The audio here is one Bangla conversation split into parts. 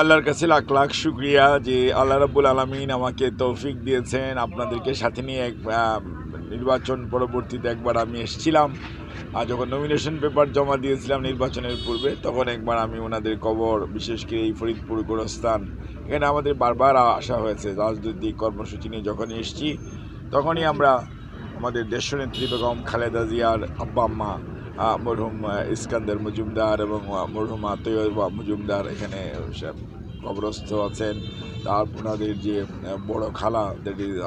আল্লাহর কাছে লাখ লাখ শুক্রিয়া যে আল্লাহ রাব্বুল আলামিন আমাকে তৌফিক দিয়েছেন আপনাদেরকে সাথে নিয়ে নির্বাচন পরবর্তীতে একবার আমি এসেছিলাম। আর যখন নমিনেশন পেপার জমা দিয়েছিলাম নির্বাচনের পূর্বে, তখন একবার আমি ওনাদের কবর, বিশেষ করে এই ফরিদপুর গোরস্থান, এখানে আমাদের বারবার আসা হয়েছে রাজনৈতিক কর্মসূচি নিয়ে। যখনই এসেছি তখনই আমরা আমাদের দেশনেত্রী বেগম খালেদা জিয়ার আব্বা আম্মা মরহুম ইস্কান্দার মজুমদার এবং মরহুমা তৈয়বা মজুমদার এখানে কবরস্থ আছেন। তার ওনাদের যে বড় খালা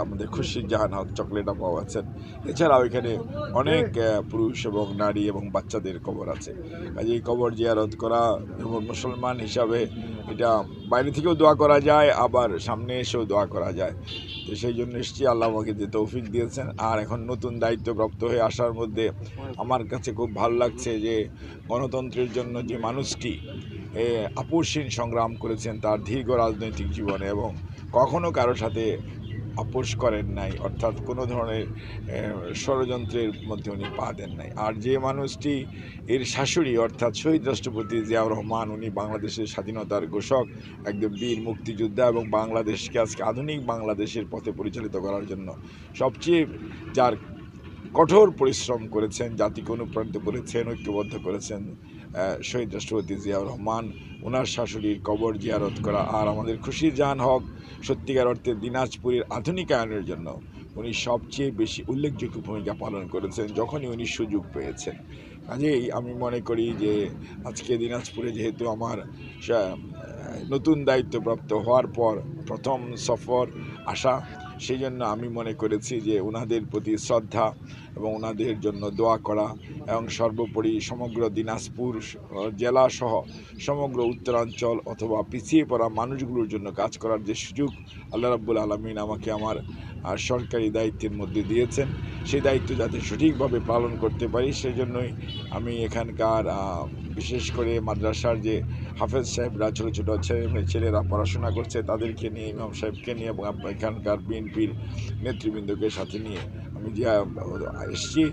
আমাদের খুশি জাহান হক চকলেট আপাও আছেন। এছাড়াও এখানে অনেক পুরুষ এবং নারী এবং বাচ্চাদের কবর আছে। কাজে এই কবর জিয়ারত করা এবং মুসলমান হিসাবে এটা বাইরে থেকেও দোয়া করা যায়, আবার সামনে এসেও দোয়া করা যায়। তো সেই জন্য এসেছি, আল্লাহ আমাকে যে তৌফিক দিয়েছেন। আর এখন নতুন দায়িত্বপ্রাপ্ত হয়ে আসার মধ্যে আমার কাছে খুব ভালো লাগছে যে গণতন্ত্রের জন্য যে মানুষটি আপোষহীন সংগ্রাম করেছেন তার দীর্ঘ রাজনৈতিক জীবনে, এবং কখনো কারোর সাথে আপোষ করেন নাই, অর্থাৎ কোনো ধরনের ষড়যন্ত্রের মধ্যে উনি পা দেন নাই। আর যে মানুষটি এর শাশুড়ি অর্থাৎ শহীদ রাষ্ট্রপতি জিয়াউর রহমান, উনি বাংলাদেশের স্বাধীনতার ঘোষক, একদম বীর মুক্তিযোদ্ধা, এবং বাংলাদেশকে আজকে আধুনিক বাংলাদেশের পথে পরিচালিত করার জন্য সবচেয়ে যার কঠোর পরিশ্রম করেছেন, জাতিকে অনুপ্রাণিত করেছেন, ঐক্যবদ্ধ করেছেন শহীদ রাষ্ট্রপতি জিয়াউর রহমান, ওনার শাশুড়ির কবর জিয়ারত করা। আর আমাদের খুশি জাহান হক সত্যিকার অর্থে দিনাজপুরের আধুনিকায়নের জন্য উনি সবচেয়ে বেশি উল্লেখযোগ্য ভূমিকা পালন করেছেন যখনই উনি সুযোগ পেয়েছেন। কাজেই আমি মনে করি যে আজকে দিনাজপুরে যেহেতু আমার নতুন দায়িত্বপ্রাপ্ত হওয়ার পর প্রথম সফর আসা, সেই জন্য আমি মনে করেছি যে ওনাদের প্রতি শ্রদ্ধা এবং ওনাদের জন্য দোয়া করা, এবং সর্বোপরি সমগ্র দিনাজপুর জেলাসহ সমগ্র উত্তরাঞ্চল অথবা পিছিয়ে পড়া মানুষগুলোর জন্য কাজ করার যে সুযোগ আল্লাহ রাব্বুল আলামিন আমাকে আমার সরকারি দায়িত্বের মধ্যে দিয়েছেন, সেই দায়িত্ব যাতে সঠিকভাবে পালন করতে পারি সেজন্যই আমি এখানকার বিশেষ করে মাদ্রাসার যে হাফেজ সাহেবরা, ছোটো ছোটো ছেলেরা পড়াশোনা করছে, তাদেরকে নিয়ে, ইমাম সাহেবকে নিয়ে এবং এখানকার বিএনপির নেতৃবৃন্দকে সাথে নিয়ে আমি যে এসেছি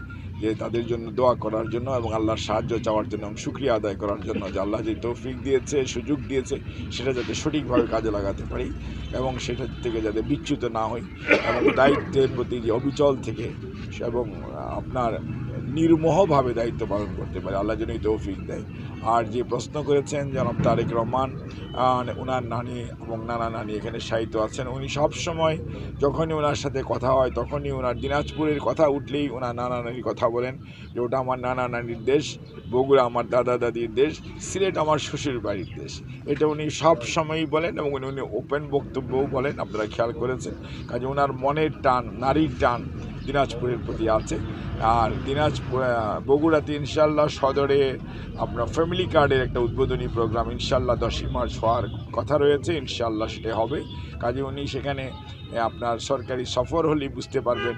যে তাদের জন্য দোয়া করার জন্য এবং আল্লাহর সাহায্য চাওয়ার জন্য এবং শুকরিয়া আদায় করার জন্য যে আল্লাহ যে তৌফিক দিয়েছে, সুযোগ দিয়েছে, সেটা যাতে সঠিকভাবে কাজে লাগাতে পারি এবং সেটা থেকে যাতে বিচ্যুত না হই, এবং দায়িত্বের প্রতি যে অবিচল থেকে এবং আপনার নির্মোহভাবে দায়িত্ব পালন করতে পারে, আল্লাহ যেন তৌফিক দেয়। আর যে প্রশ্ন করেছেন জনাব তারেক রহমান, ওনার নানি এবং নানা নানি এখানে সাহিত্য আছেন, উনি সবসময় যখনই ওনার সাথে কথা হয় তখনই ওনার দিনাজপুরের কথা উঠলেই ওনার নানা নানির কথা বলেন, যে ওটা আমার নানা নানির দেশ, বগুড়া আমার দাদা দাদির দেশ, সিলেট আমার শ্বশুর বাড়ির দেশ। এটা উনি সব সময়ই বলেন এবং উনি ওপেন বক্তব্যও বলেন, আপনারা খেয়াল করেছেন। কাজে ওনার মনের টান, নারীর টান দিনাজপুরের প্রতি আছে। আর বগুড়াতে ইনশাল্লাহ সদরে আপনার ফ্যামিলি কার্ডের একটা উদ্বোধনী প্রোগ্রাম ইনশাল্লাহ 10ই মার্চ হওয়ার কথা রয়েছে, ইনশাল্লাহ সেটা হবে। কাজে উনি সেখানে আপনার সরকারি সফর হলেই বুঝতে পারবেন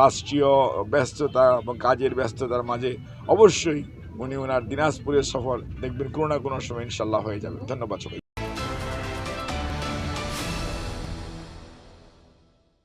রাষ্ট্রীয় ব্যস্ততা এবং কাজের ব্যস্ততার মাঝে অবশ্যই উনি ওনার দিনাজপুরের সফর দেখবেন কোনো না কোনো সময় ইনশাল্লাহ হয়ে যাবে। ধন্যবাদ সবাই।